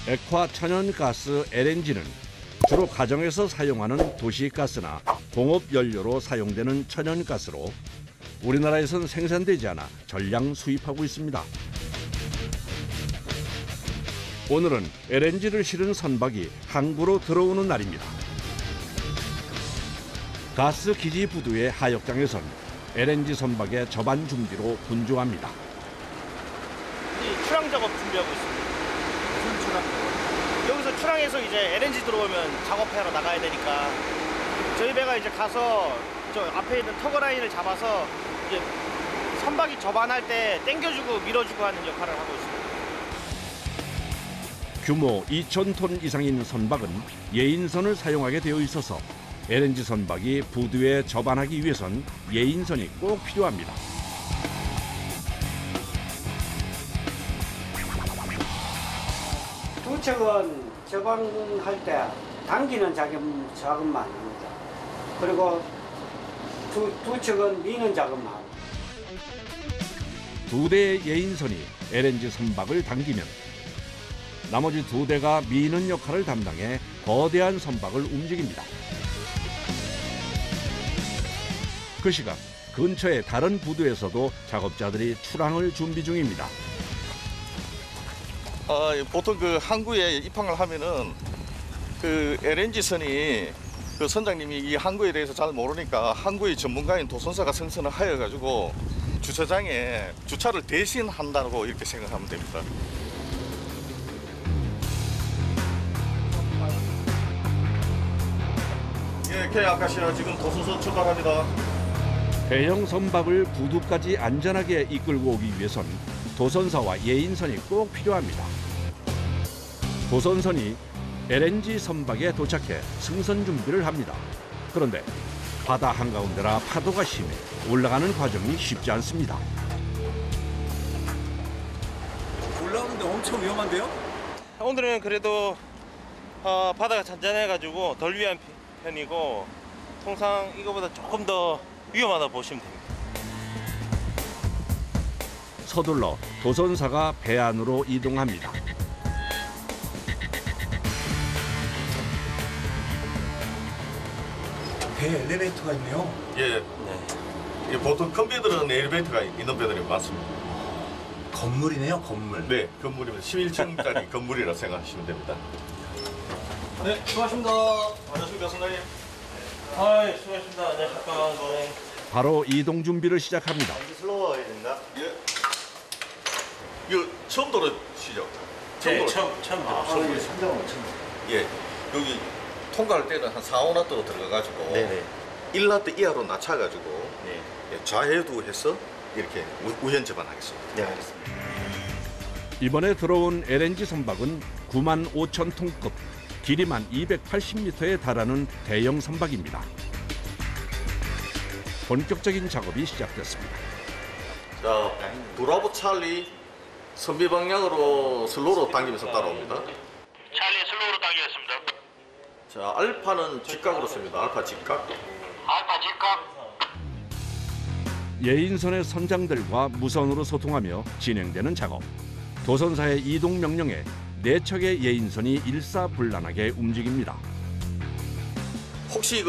액화 천연가스 LNG는 주로 가정에서 사용하는 도시가스나 공업연료로 사용되는 천연가스로 우리나라에선 생산되지 않아 전량 수입하고 있습니다. 오늘은 LNG를 실은 선박이 항구로 들어오는 날입니다. 가스 기지 부두의 하역장에선 LNG 선박의 접안 준비로 분주합니다. 출항 작업 준비하고 있습니다. 무슨 출항? 여기서 출항해서 이제 LNG 들어오면 작업하러 나가야 되니까 저희 배가 이제 가서 저 앞에 있는 터거라인을 잡아서 이제 선박이 접안할 때 당겨주고 밀어주고 하는 역할을 하고 있습니다. 규모 2,000톤 이상인 선박은 예인선을 사용하게 되어 있어서 LNG 선박이 부두에 접안하기 위해선 예인선이 꼭 필요합니다. 두 척은 접안할 때 당기는 작업만 합니다. 그리고 두 척은 미는 작업만 합니다. 두 대의 예인선이 LNG 선박을 당기면 나머지 두 대가 미는 역할을 담당해 거대한 선박을 움직입니다. 그 시각 근처의 다른 부두에서도 작업자들이 출항을 준비 중입니다. 보통 그 항구에 입항을 하면은 그 LNG 선이 그 선장님이 이 항구에 대해서 잘 모르니까 항구의 전문가인 도선사가 승선을 하여가지고 주차장에 주차를 대신한다고 이렇게 생각하면 됩니다. 예, K 아카시아 지금 도선사 출발합니다. 대형 선박을 부두까지 안전하게 이끌고 오기 위해선 도선사와 예인선이 꼭 필요합니다. 도선선이 LNG 선박에 도착해 승선 준비를 합니다. 그런데 바다 한가운데라 파도가 심해 올라가는 과정이 쉽지 않습니다. 올라오는데 엄청 위험한데요? 오늘은 그래도 바다가 잔잔해가지고 덜 위한 편이고 통상 이거보다 조금 더 위험하다 보시면 됩니다. 서둘러 도선사가 배 안으로 이동합니다. 배에 엘리베이터가 있네요. 예. 네. 보통 큰 배들은 엘리베이터가 있는 배들이 많습니다. 건물이네요, 건물. 네, 건물이면 11층짜리 건물이라 생각하시면 됩니다. 네, 수고하십니다. 안녕하십니까, 선장님. 수고하셨습니다. 안녕하십니까. 바로 이동 준비를 시작합니다. 슬로우 해야 된다. 예. 이거 처음 들어시죠? 네, 처음 들어요. 예. 여기 통과할 때는 한 4, 5나트로 들어가가지고 네네. 1나트 이하로 낮춰가지고 네. 좌회도 해서 이렇게 우현 접안하겠습니다. 네, 알겠습니다. 이번에 들어온 LNG 선박은 9만 5천 톤급, 길이만 280m에 달하는 대형 선박입니다. 본격적인 작업이 시작됐습니다. 자, 브라보 찰리 선비 방향으로 슬로우로 당기면서 따라옵니다. 찰리 슬로우로 당기겠습니다. 자, 알파는 직각으로 씁니다. 알파 직각. 알파 직각. 예인선의 선장들과 무선으로 소통하며 진행되는 작업. 도선사의 이동 명령에 4척의 예인선이 일사불란하게 움직입니다. 혹시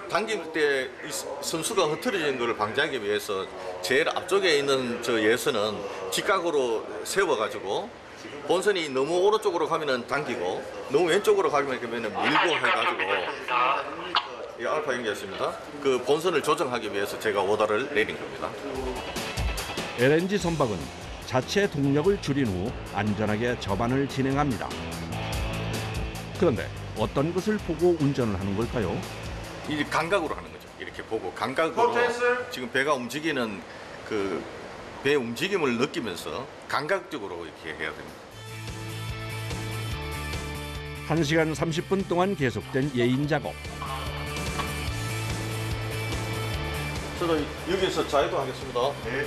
당길 때 이 선수가 흐트러지는 것을 방지하기 위해서 제일 앞쪽에 있는 저 예선은 직각으로 세워가지고 본선이 너무 오른쪽으로 가면은 당기고 너무 왼쪽으로 가면 밀고 해가지고 이 알파 연결했습니다. 그 본선을 조정하기 위해서 제가 오더를 내린 겁니다. LNG 선박은 자체 동력을 줄인 후 안전하게 접안을 진행합니다. 그런데 어떤 것을 보고 운전을 하는 걸까요? 이 감각으로 하는 거죠. 이렇게 보고 감각으로 지금 배가 움직이는 그 배 움직임을 느끼면서 감각적으로 이렇게 해야 됩니다. 1시간 30분 동안 계속된 예인 작업. 저도 여기서 자유도 하겠습니다. 네.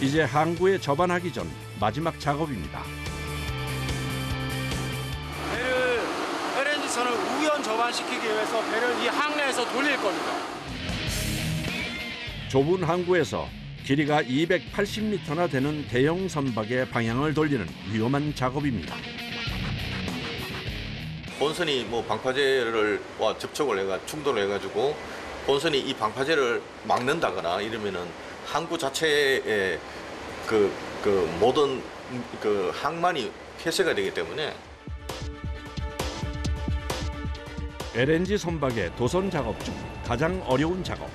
이제 항구에 접안하기 전 마지막 작업입니다. 배를 LNG선을 우연 접안시키기 위해서 배를 이 항내에서 돌릴 겁니다. 좁은 항구에서 길이가 280m나 되는 대형 선박의 방향을 돌리는 위험한 작업입니다. 본선이 뭐 방파제와 접촉을 충돌을 해가지고 본선이 이 방파제를 막는다거나 이러면은 항구 자체의 그 모든 그 항만이 폐쇄가 되기 때문에 LNG 선박의 도선 작업 중 가장 어려운 작업.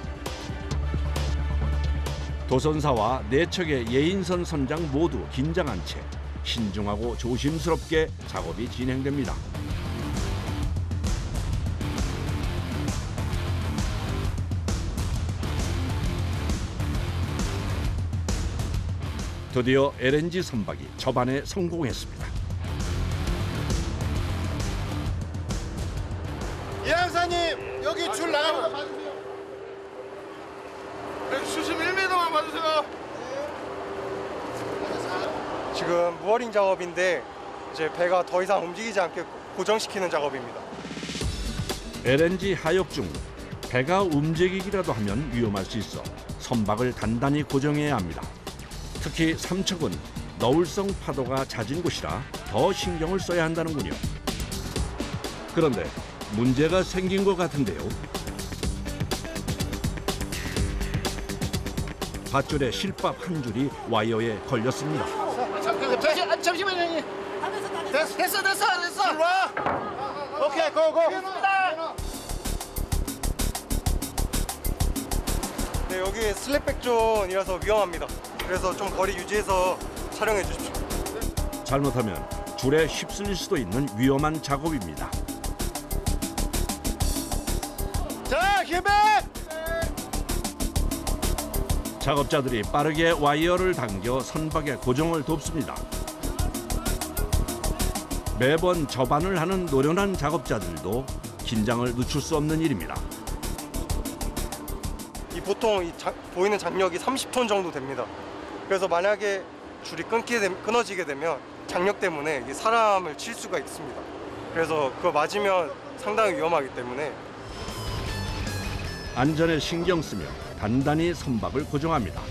도선사와 4척의 예인선 선장 모두 긴장한 채 신중하고 조심스럽게 작업이 진행됩니다. 드디어 LNG 선박이 접안에 성공했습니다. 예, 형사님 여기 줄 나가는 거 봐주세요. 수심 1m만 봐주세요. 지금 무어링 작업인데 이제 배가 더 이상 움직이지 않게 고정시키는 작업입니다. LNG 하역 중 배가 움직이기라도 하면 위험할 수 있어 선박을 단단히 고정해야 합니다. 특히 삼척은 너울성 파도가 잦은 곳이라 더 신경을 써야 한다는군요. 그런데 문제가 생긴 것 같은데요. 밧줄에 실밥 한 줄이 와이어에 걸렸습니다. 잠시만요, 형님. 됐어. 들어와. 오케이, 고고. 네, 여기 슬랩백 존이라서 위험합니다. 그래서 좀 거리 유지해서 촬영해 주십시오. 잘못하면 줄에 휩쓸릴 수도 있는 위험한 작업입니다. 자, 힘내! 작업자들이 빠르게 와이어를 당겨 선박의 고정을 돕습니다. 매번 접안을 하는 노련한 작업자들도 긴장을 늦출 수 없는 일입니다. 보통 보이는 장력이 30톤 정도 됩니다. 그래서 만약에 줄이 끊어지게 되면 장력 때문에 이게 사람을 칠 수가 있습니다. 그래서 그거 맞으면 상당히 위험하기 때문에 안전에 신경 쓰며 단단히 선박을 고정합니다.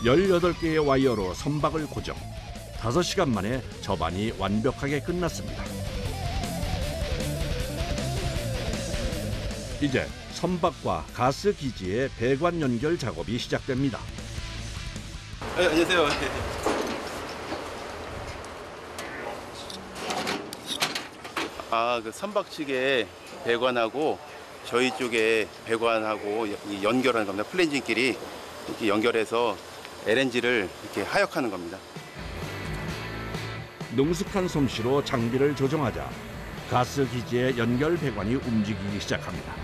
18개의 와이어로 선박을 고정. 5시간 만에 접안이 완벽하게 끝났습니다. 이제 선박과 가스 기지의 배관 연결 작업이 시작됩니다. 네, 안녕하세요. 그 선박 측에 배관하고 저희 쪽에 배관하고 연결하는 겁니다. 플랜징끼리 이렇게 연결해서 LNG를 이렇게 하역하는 겁니다. 능숙한 솜씨로 장비를 조정하자 가스 기지의 연결 배관이 움직이기 시작합니다.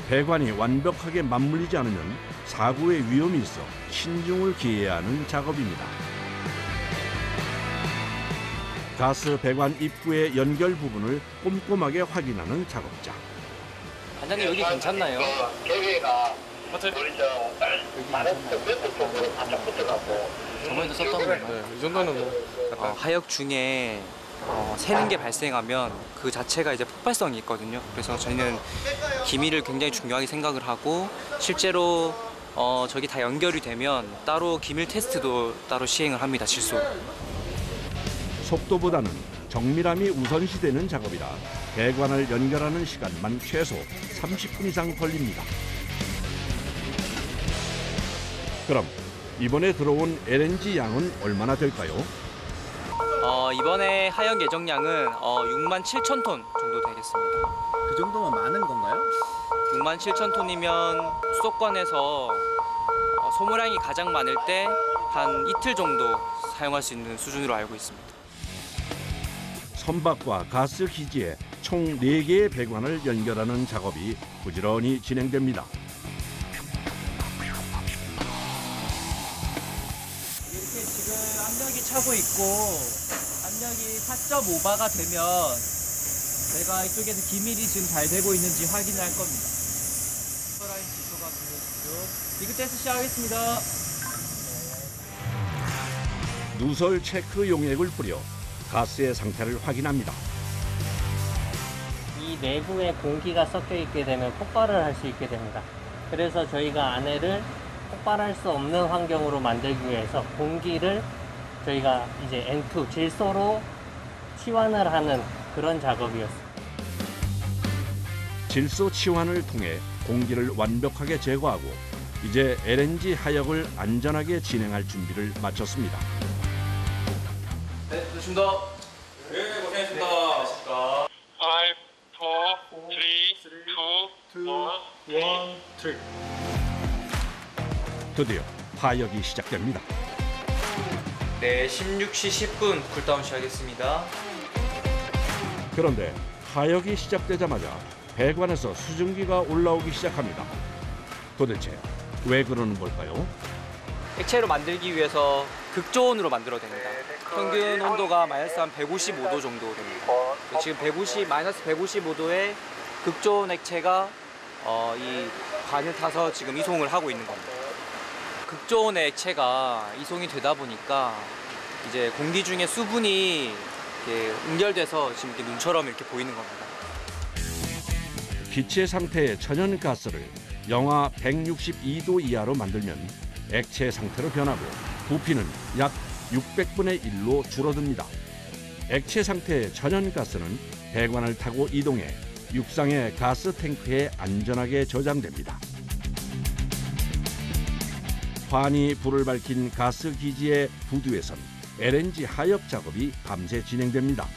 배관이 완벽하게 맞물리지 않으면 사고의 위험이 있어 신중을 기해야 하는 작업입니다. 가스 배관 입구의 연결 부분을 꼼꼼하게 확인하는 작업자. 반장님 여기 괜찮나요? 계획가 저번에도 썼던 건가요? 이 정도는 뭐 하역 중에 새는 게 발생하면 그 자체가 이제 폭발성이 있거든요. 그래서 저희는 기밀을 굉장히 중요하게 생각을 하고 실제로 저기 다 연결이 되면 따로 기밀 테스트도 따로 시행을 합니다. 실수로. 속도보다는 정밀함이 우선시되는 작업이라 배관을 연결하는 시간만 최소 30분 이상 걸립니다. 그럼 이번에 들어온 LNG 양은 얼마나 될까요? 이번에 하역 예정량은 67,000톤 정도 되겠습니다. 그 정도면 많은 건가요? 67,000톤이면 수도권에서 소모량이 가장 많을 때 한 이틀 정도 사용할 수 있는 수준으로 알고 있습니다. 선박과 가스 기지에 총 4개의 배관을 연결하는 작업이 부지런히 진행됩니다. 이렇게 지금 압력이 차고 있고 압력이 4.5바가 되면 내가 이쪽에서 기밀이 지금 잘 되고 있는지 확인을 할 겁니다. 라인 지표가 보여주죠. 디그 테스트 시작하겠습니다. 누설 체크 용액을 뿌려 가스의 상태를 확인합니다. 이 내부에 공기가 섞여 있게 되면 폭발을 할 수 있게 됩니다. 그래서 저희가 안에를 폭발할 수 없는 환경으로 만들기 위해서 공기를 저희가 이제 N2 질소로 치환을 하는 그런 작업이었습니다. 질소 치환을 통해 공기를 완벽하게 제거하고 이제 LNG 하역을 안전하게 진행할 준비를 마쳤습니다. 네, 좋습니다. 네, 고생하셨습니다. 5, 4, 3, 2, 1. 드디어 하역이 시작됩니다. 네, 16시 10분 쿨다운 시작하겠습니다. 그런데 하역이 시작되자마자 배관에서 수증기가 올라오기 시작합니다. 도대체 왜 그러는 걸까요? 액체로 만들기 위해서 극저온으로 만들어야 됩니다. 평균 온도가 마이너스 한 155도 정도 됩니다. 지금 마이너스 155도의 극저온 액체가 이 관을 타서 지금 이송을 하고 있는 겁니다. 극저온의 액체가 이송이 되다 보니까 이제 공기 중에 수분이 이렇게 응결돼서 지금 이렇게 눈처럼 이렇게 보이는 겁니다. 기체 상태의 천연가스를 영하 162도 이하로 만들면 액체 상태로 변하고 부피는 약 600분의 1로 줄어듭니다. 액체 상태의 천연가스는 배관을 타고 이동해 육상의 가스 탱크에 안전하게 저장됩니다. 환히 불을 밝힌 가스 기지의 부두에선 LNG 하역 작업이 밤새 진행됩니다.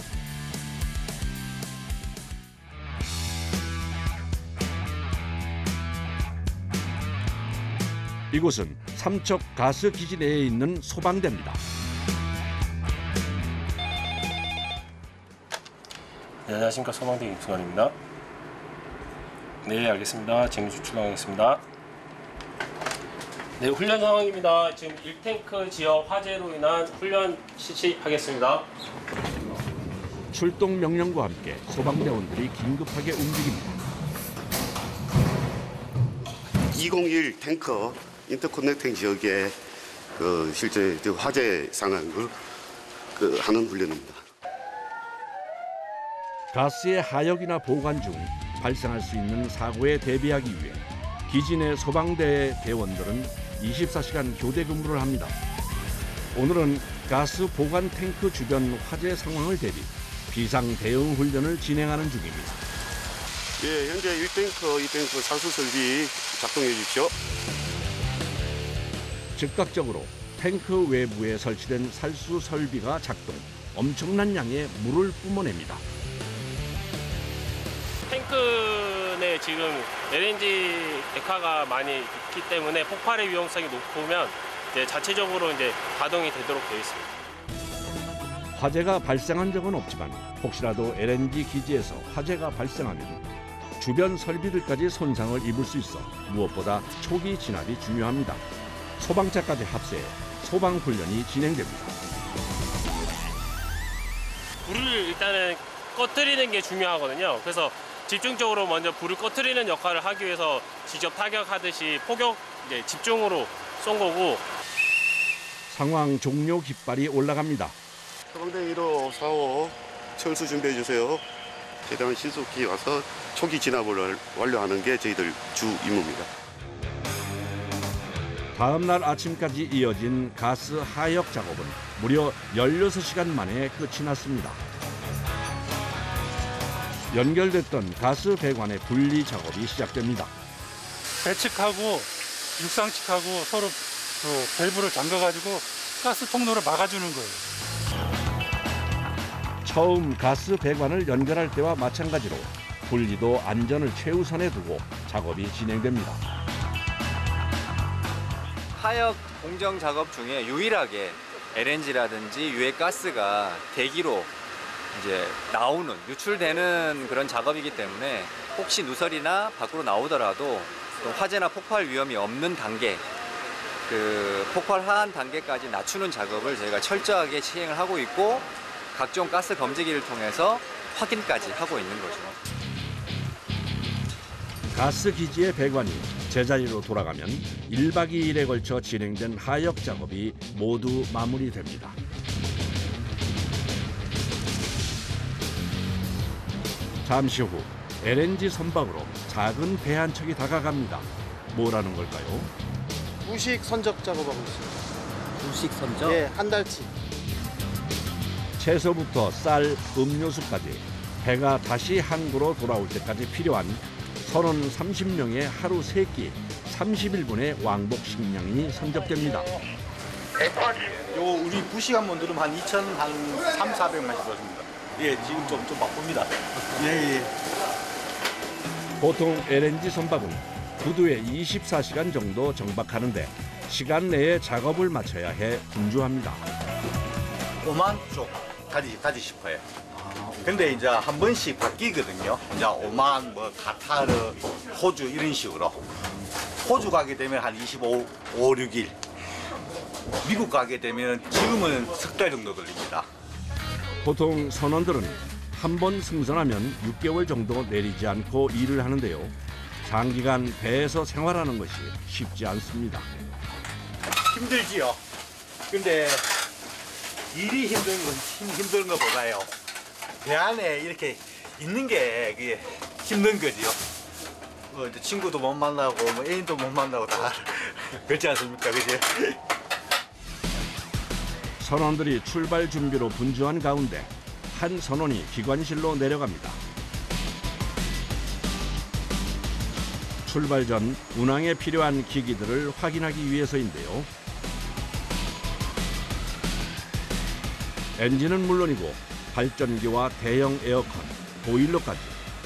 이곳은 삼척 가스 기지 내에 있는 소방대입니다. 네, 안녕하십니까. 소방대 김승환입니다. 네, 알겠습니다. 쟁주 출동하겠습니다. 네, 훈련 상황입니다. 지금 1탱크 지역 화재로 인한 훈련 실시하겠습니다. 출동 명령과 함께 소방대원들이 긴급하게 움직입니다. 201 탱커 인터커넥팅 지역에 실제 화재 상황을 하는 훈련입니다. 가스의 하역이나 보관 중 발생할 수 있는 사고에 대비하기 위해 기지 내 소방대 대원들은 24시간 교대 근무를 합니다. 오늘은 가스 보관 탱크 주변 화재 상황을 대비 비상 대응 훈련을 진행하는 중입니다. 예, 현재 1탱크, 2탱크 살수 설비 작동해 주십시오. 즉각적으로 탱크 외부에 설치된 살수 설비가 작동, 엄청난 양의 물을 뿜어냅니다. 탱크 내 지금 LNG 액화가 많이 있기 때문에 폭발의 위험성이 높으면 이제 자체적으로 이제 가동이 되도록 되어 있습니다. 화재가 발생한 적은 없지만 혹시라도 LNG 기지에서 화재가 발생하면 주변 설비들까지 손상을 입을 수 있어 무엇보다 초기 진압이 중요합니다. 소방차까지 합세해 소방 훈련이 진행됩니다. 불을 일단은 꺼뜨리는 게 중요하거든요. 그래서 집중적으로 먼저 불을 꺼뜨리는 역할을 하기 위해서 직접 타격하듯이 포격 집중으로 쏜 거고. 상황 종료 깃발이 올라갑니다. 소방대 1호, 4호 철수 준비해 주세요. 최대한 신속히 와서 초기 진압을 완료하는 게 저희들 주 임무입니다. 다음 날 아침까지 이어진 가스 하역 작업은 무려 16시간 만에 끝이 났습니다. 연결됐던 가스 배관의 분리 작업이 시작됩니다. 배측하고 육상 측하고 서로 밸브를 잠가가지고 가스 통로를 막아주는 거예요. 처음 가스 배관을 연결할 때와 마찬가지로 분리도 안전을 최우선에 두고 작업이 진행됩니다. 하역 공정 작업 중에 유일하게 LNG라든지 유해가스가 대기로 이제 유출되는 그런 작업이기 때문에 혹시 누설이나 밖으로 나오더라도 화재나 폭발 위험이 없는 단계, 폭발한 단계까지 낮추는 작업을 저희가 철저하게 시행을 하고 있고 각종 가스 검지기를 통해서 확인까지 하고 있는 거죠. 가스 기지의 배관이 제자리로 돌아가면 1박 2일에 걸쳐 진행된 하역 작업이 모두 마무리됩니다. 잠시 후 LNG 선박으로 작은 배 한 척이 다가갑니다. 뭐라는 걸까요? 부식 선적 작업하고 있어요. 부식 선적? 예, 한 달치. 채소부터 쌀, 음료수까지 배가 다시 항구로 돌아올 때까지 필요한 선원 30명의 하루 3끼 31분의 왕복 식량이 선적됩니다. 요 우리 부식 한번 들으면 한 2,300~400만 들어줍니다. 예, 지금 좀 바쁩니다. 예. 보통 LNG 선박은 구두에 24시간 정도 정박하는데 시간 내에 작업을 마쳐야 해 분주합니다. 오만 쪽 가지 싶어요. 근데 이제 한 번씩 바뀌거든요. 이제 오만, 뭐 카타르, 호주 이런 식으로. 호주 가게 되면 한 25, 6일. 미국 가게 되면 지금은 석 달 정도 걸립니다. 보통 선원들은 한 번 승선하면 6개월 정도 내리지 않고 일을 하는데요. 장기간 배에서 생활하는 것이 쉽지 않습니다. 힘들지요. 근데 일이 힘든 것보다요. 배 안에 이렇게 있는 게 그게 힘든 거지요. 이제 친구도 못 만나고 뭐 애인도 못 만나고 다 그렇지 않습니까, 그지? 선원들이 출발 준비로 분주한 가운데 한 선원이 기관실로 내려갑니다. 출발 전 운항에 필요한 기기들을 확인하기 위해서인데요. 엔진은 물론이고 발전기와 대형 에어컨, 보일러까지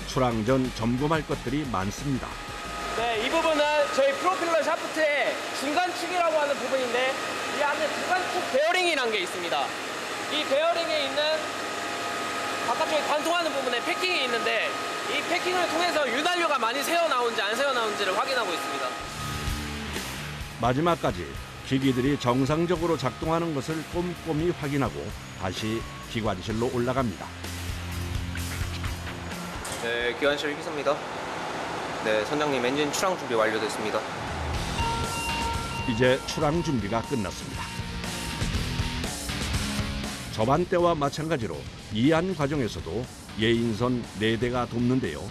출항 전 점검할 것들이 많습니다. 네, 이 부분은 저희 프로필러 샤프트의 중간축이라고 하는 부분인데 이 안에 중간축 베어링이라는 게 있습니다. 이 베어링에 있는 바깥쪽에 관통하는 부분에 패킹이 있는데 이 패킹을 통해서 윤활유가 많이 새어나오는지 안 새어나오는지를 확인하고 있습니다. 마지막까지 기기들이 정상적으로 작동하는 것을 꼼꼼히 확인하고 다시 기관실로 올라갑니다. 네, 기관실 기사입니다. 네, 선장님 엔진 출항 준비 완료됐습니다. 이제 출항 준비가 끝났습니다. 저반 때와 마찬가지로 이안 과정에서도 예인선 4대가 돕는데요.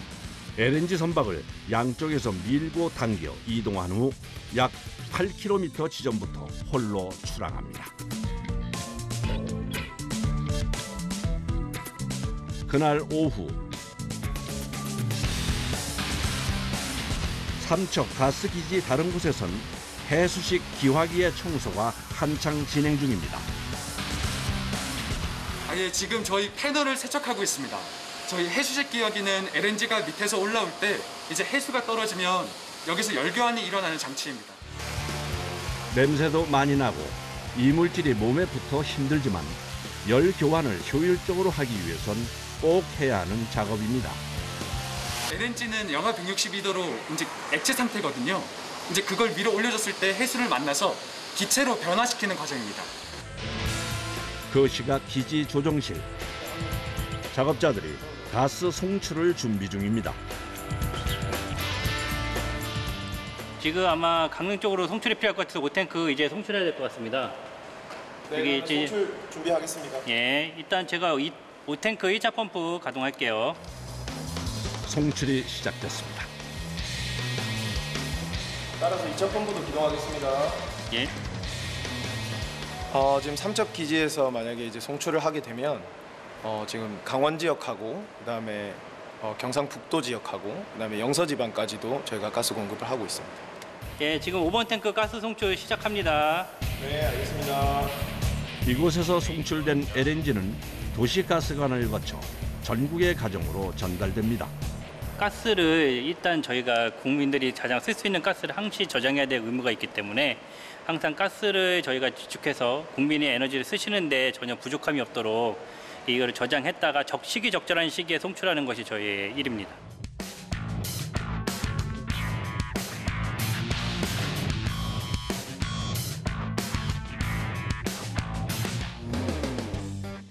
LNG 선박을 양쪽에서 밀고 당겨 이동한 후 약 8km 지점부터 홀로 출항합니다. 그날 오후 삼척 가스기지 다른 곳에선 해수식 기화기의 청소가 한창 진행 중입니다. 예, 지금 저희 패널을 세척하고 있습니다. 저희 해수식 기화기는 LNG가 밑에서 올라올 때 이제 해수가 떨어지면 여기서 열교환이 일어나는 장치입니다. 냄새도 많이 나고 이물질이 몸에 붙어 힘들지만 열 교환을 효율적으로 하기 위해선 꼭 해야 하는 작업입니다. LNG는 영하 162도로 이제 액체 상태거든요. 이제 그걸 위로 올려줬을 때 해수를 만나서 기체로 변화시키는 과정입니다. 그 시각 기지 조정실. 작업자들이 가스 송출을 준비 중입니다. 지금 아마 강릉 쪽으로 송출이 필요할 것 같아서 5탱크 이제 송출해야 될 것 같습니다. 네, 여기 이제 송출 준비하겠습니다. 예, 일단 제가 5탱크 1차 펌프 가동할게요. 송출이 시작됐습니다. 따라서 2차 펌프도 기동하겠습니다. 예. 지금 삼척 기지에서 만약에 이제 송출을 하게 되면 지금 강원 지역하고 그다음에 경상북도 지역하고 그다음에 영서 지방까지도 저희가 가스 공급을 하고 있습니다. 예, 지금 5번 탱크 가스 송출 시작합니다. 네, 알겠습니다. 이곳에서 송출된 LNG는 도시가스관을 거쳐 전국의 가정으로 전달됩니다. 가스를 일단 저희가 국민들이 가장 쓸 수 있는 가스를 항시 저장해야 될 의무가 있기 때문에 항상 가스를 저희가 지축해서 국민이 에너지를 쓰시는데 전혀 부족함이 없도록 이걸 저장했다가 시기적절한 시기에 송출하는 것이 저희의 일입니다.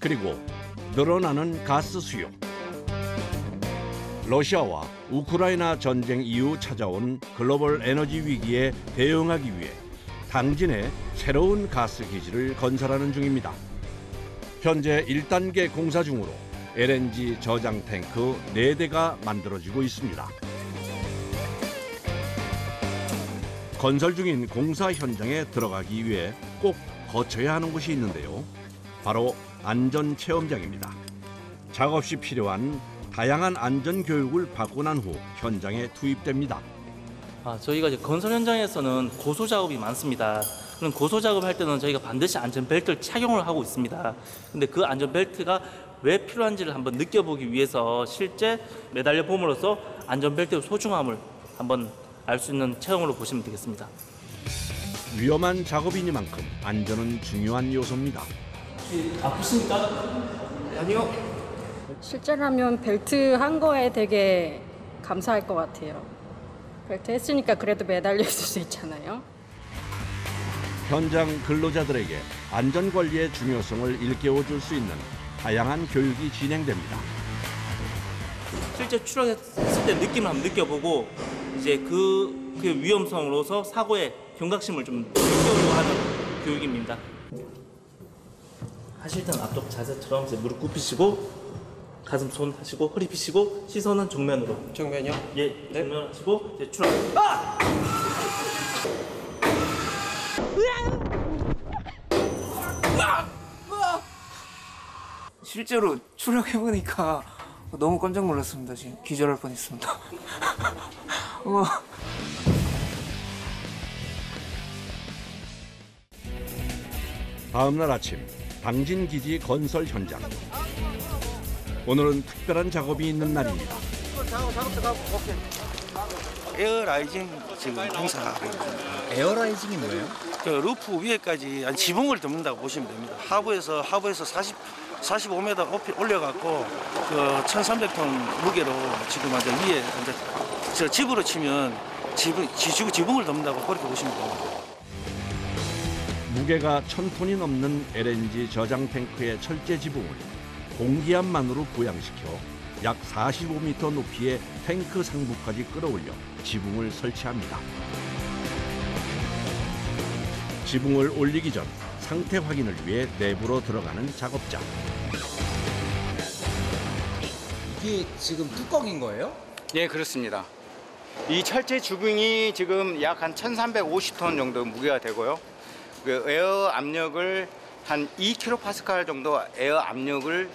그리고 늘어나는 가스 수요. 러시아와 우크라이나 전쟁 이후 찾아온 글로벌 에너지 위기에 대응하기 위해 당진에 새로운 가스 기지를 건설하는 중입니다. 현재 1단계 공사 중으로 LNG 저장 탱크 4대가 만들어지고 있습니다. 건설 중인 공사 현장에 들어가기 위해 꼭 거쳐야 하는 곳이 있는데요. 바로 안전체험장입니다. 작업 시 필요한 다양한 안전 교육을 받고 난 후 현장에 투입됩니다. 저희가 이제 건설 현장에서는 고소 작업이 많습니다. 그럼 고소 작업할 때는 저희가 반드시 안전벨트를 착용을 하고 있습니다. 근데 그 안전벨트가 왜 필요한지를 한번 느껴보기 위해서 실제 매달려 봄으로써 안전벨트의 소중함을 한번 알 수 있는 체험으로 보시면 되겠습니다. 위험한 작업이니만큼 안전은 중요한 요소입니다. 아프십니까? 아니요. 실제라면 벨트 한 거에 되게 감사할 것 같아요. 벨트 했으니까 그래도 매달려 있을 수 있잖아요. 현장 근로자들에게 안전관리의 중요성을 일깨워줄 수 있는 다양한 교육이 진행됩니다. 실제 추락했을 때 느낌을 한번 느껴보고 이제 그 위험성으로서 사고의 경각심을 좀 느껴보려고 하는 교육입니다. 하실 때는 앞쪽 자세처럼 이제 무릎 굽히시고 가슴 손 하시고 허리 펴시고 시선은 정면으로. 정면이요? 예, 네. 정면 하시고 이제 추락. 아! 실제로 추락해보니까 너무 깜짝 놀랐습니다. 지금 기절할 뻔했습니다. 다음 날 아침 당진기지 건설 현장. 오늘은 특별한 작업이 있는 날입니다. 에어라이징 지금 공사하고 있습니다. 에어라이징이 뭐예요? 그 루프 위에까지 한 지붕을 덮는다고 보시면 됩니다. 하부에서 45m 높이 올려갖고 그 1,300톤 무게로 지금 완전 위에 이제 저 집으로 치면 지붕을 덮는다고 그렇게 보시면 됩니다. 무게가 1,000톤이 넘는 LNG 저장 탱크의 철제 지붕을 공기압만으로 부양시켜 약 45m 높이의 탱크 상부까지 끌어올려 지붕을 설치합니다. 지붕을 올리기 전 상태 확인을 위해 내부로 들어가는 작업자. 이게 지금 뚜껑인 거예요? 예, 그렇습니다. 이 철제 지붕이 지금 약 한 1,350톤 정도 무게가 되고요. 그 에어 압력을 한 2kPa 정도 에어 압력을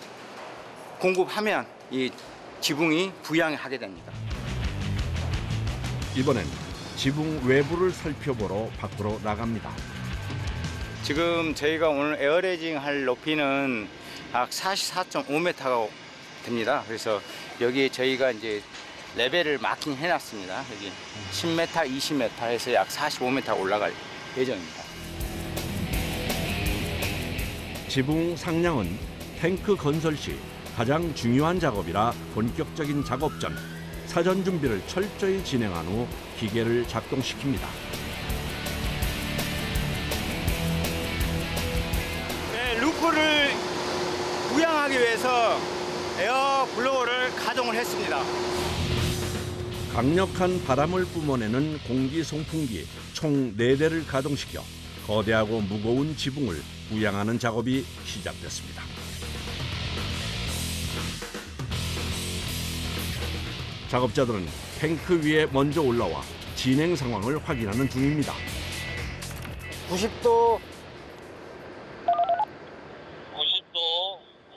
공급하면 이 지붕이 부양하게 됩니다. 이번엔 지붕 외부를 살펴보러 밖으로 나갑니다. 지금 저희가 오늘 에어레이징 할 높이는 약 44.5m가 됩니다. 그래서 여기 저희가 이제 레벨을 마킹 해놨습니다. 여기 10m, 20m 해서 약 45m 올라갈 예정입니다. 지붕 상량은 탱크 건설 시 가장 중요한 작업이라 본격적인 작업 전 사전 준비를 철저히 진행한 후 기계를 작동시킵니다. 네, 루프를 부양하기 위해서 에어 블로어를 가동을 했습니다. 강력한 바람을 뿜어내는 공기 송풍기 총 4대를 가동시켜 거대하고 무거운 지붕을 부양하는 작업이 시작됐습니다. 작업자들은 탱크 위에 먼저 올라와 진행 상황을 확인하는 중입니다. 90도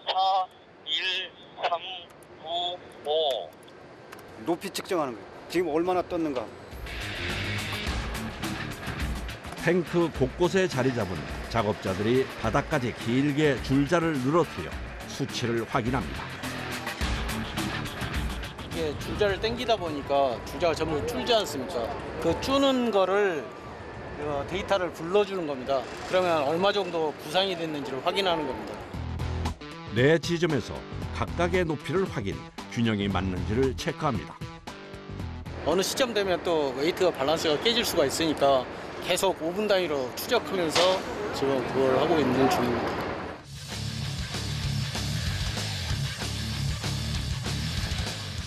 4, 1, 3, 9, 5. 높이 측정하는 거예요. 지금 얼마나 떴는가. 탱크 곳곳에 자리 잡은 작업자들이 바닥까지 길게 줄자를 늘어뜨려 수치를 확인합니다. 이게 줄자를 당기다 보니까 줄자가 전부 줄지 않습니까? 그 주는 거를 데이터를 불러주는 겁니다. 그러면 얼마 정도 부상이 됐는지를 확인하는 겁니다. 네 지점에서 각각의 높이를 확인, 균형이 맞는지를 체크합니다. 어느 시점 되면 또 웨이트가 밸런스가 깨질 수가 있으니까 계속 5분 단위로 추적하면서 지금 그걸 하고 있는 중입니다.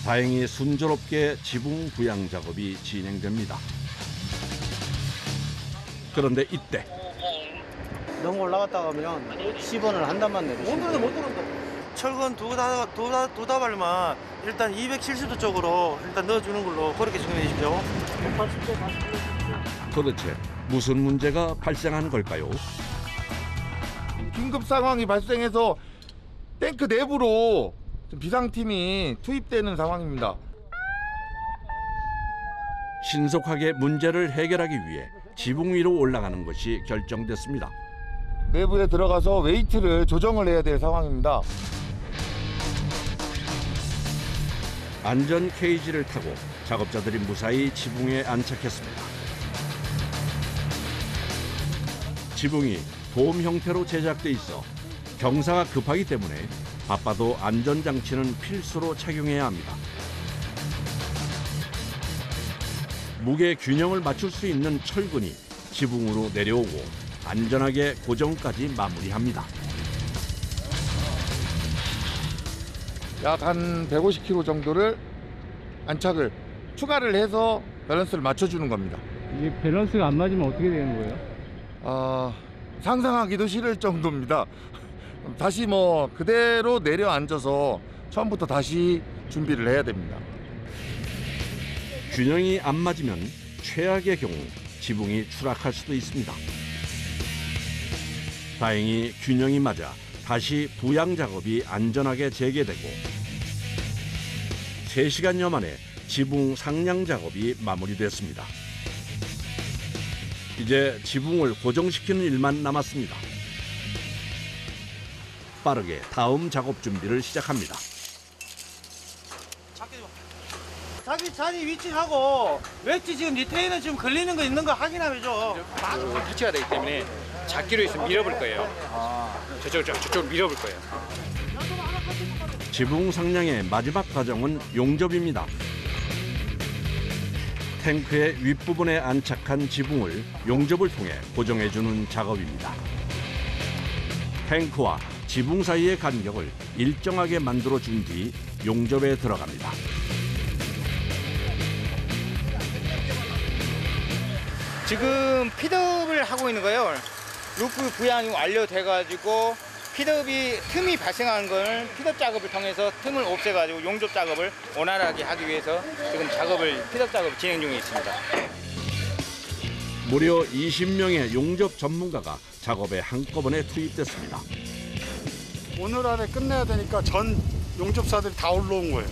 다행히 순조롭게 지붕 부양 작업이 진행됩니다. 그런데 이때 너무 올라갔다 가면 10원을 한 단만 내리시면 못 들어온다. 철근 두 다발만 일단 270도 쪽으로 일단 넣어주는 걸로 그렇게 정해 주십시오. 180대 다시 도대체 무슨 문제가 발생한 걸까요? 긴급 상황이 발생해서 탱크 내부로 비상팀이 투입되는 상황입니다. 신속하게 문제를 해결하기 위해 지붕 위로 올라가는 것이 결정됐습니다. 내부에 들어가서 웨이트를 조정을 해야 될 상황입니다. 안전 케이지를 타고 작업자들이 무사히 지붕에 안착했습니다. 지붕이 돔 형태로 제작돼 있어 경사가 급하기 때문에 바빠도 안전장치는 필수로 착용해야 합니다. 무게 균형을 맞출 수 있는 철근이 지붕으로 내려오고 안전하게 고정까지 마무리합니다. 약 한 150kg 정도를 안착을 추가를 해서 밸런스를 맞춰주는 겁니다. 이게 밸런스가 안 맞으면 어떻게 되는 거예요? 상상하기도 싫을 정도입니다. 다시 그대로 내려앉아서 처음부터 다시 준비를 해야 됩니다. 균형이 안 맞으면 최악의 경우 지붕이 추락할 수도 있습니다. 다행히 균형이 맞아 다시 부양 작업이 안전하게 재개되고 3시간여 만에 지붕 상량 작업이 마무리됐습니다. 이제 지붕을 고정시키는 일만 남았습니다. 빠르게 다음 작업 준비를 시작합니다. 자기 자리 위치하고 웨지 지금 리테이너 지금 걸리는 거 있는 거 확인하죠. 터치가 되기 때문에 잡기로 있으면 밀어볼 거예요. 저쪽으로 밀어볼 거예요. 지붕 상량의 마지막 과정은 용접입니다. 탱크의 윗부분에 안착한 지붕을 용접을 통해 고정해주는 작업입니다. 탱크와 지붕 사이의 간격을 일정하게 만들어준 뒤 용접에 들어갑니다. 지금 피드업을 하고 있는 거예요. 루프 부양이 완료돼가지고 피드업이 틈이 발생하는 걸 피드업 작업을 통해서 틈을 없애가지고 용접 작업을 원활하게 하기 위해서 지금 피드업 작업을 진행 중에 있습니다. 무려 20명의 용접 전문가가 작업에 한꺼번에 투입됐습니다. 오늘 안에 끝내야 되니까 전 용접사들이 다 올라온 거예요.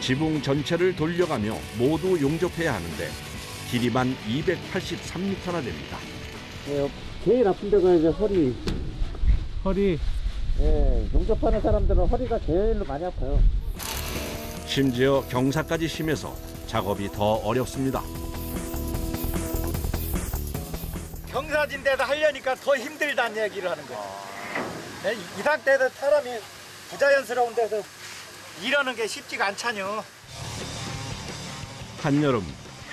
지붕 전체를 돌려가며 모두 용접해야 하는데 길이만 283m나 됩니다. 네, 제일 아픈 데가 이제 허리. 네, 용접하는 사람들은 허리가 제일 많이 아파요. 심지어 경사까지 심해서 작업이 더 어렵습니다. 경사진데도 하려니까 더 힘들다는 얘기를 하는 거예요. 이 상태에서 사람이 부자연스러운 데서 일하는 게 쉽지가 않잖요. 한여름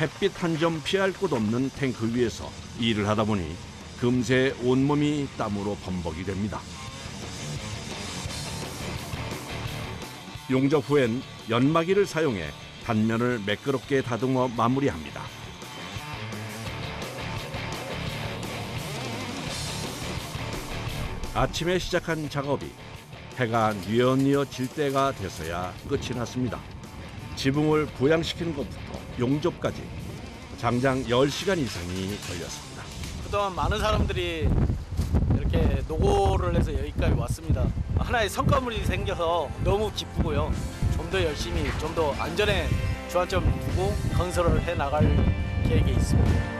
햇빛 한 점 피할 곳 없는 탱크 위에서 일을 하다 보니 금세 온몸이 땀으로 범벅이 됩니다. 용접 후엔 연마기를 사용해 단면을 매끄럽게 다듬어 마무리합니다. 아침에 시작한 작업이 해가 뉘엿뉘엿 질 때가 돼서야 끝이 났습니다. 지붕을 부양시키는 것부터 용접까지 장장 10시간 이상이 걸렸습니다. 그동안 많은 사람들이 이렇게 노고를 해서 여기까지 왔습니다. 하나의 성과물이 생겨서 너무 기쁘고요. 좀 더 열심히, 좀 더 안전에 주안점을 두고 건설을 해 나갈 계획이 있습니다.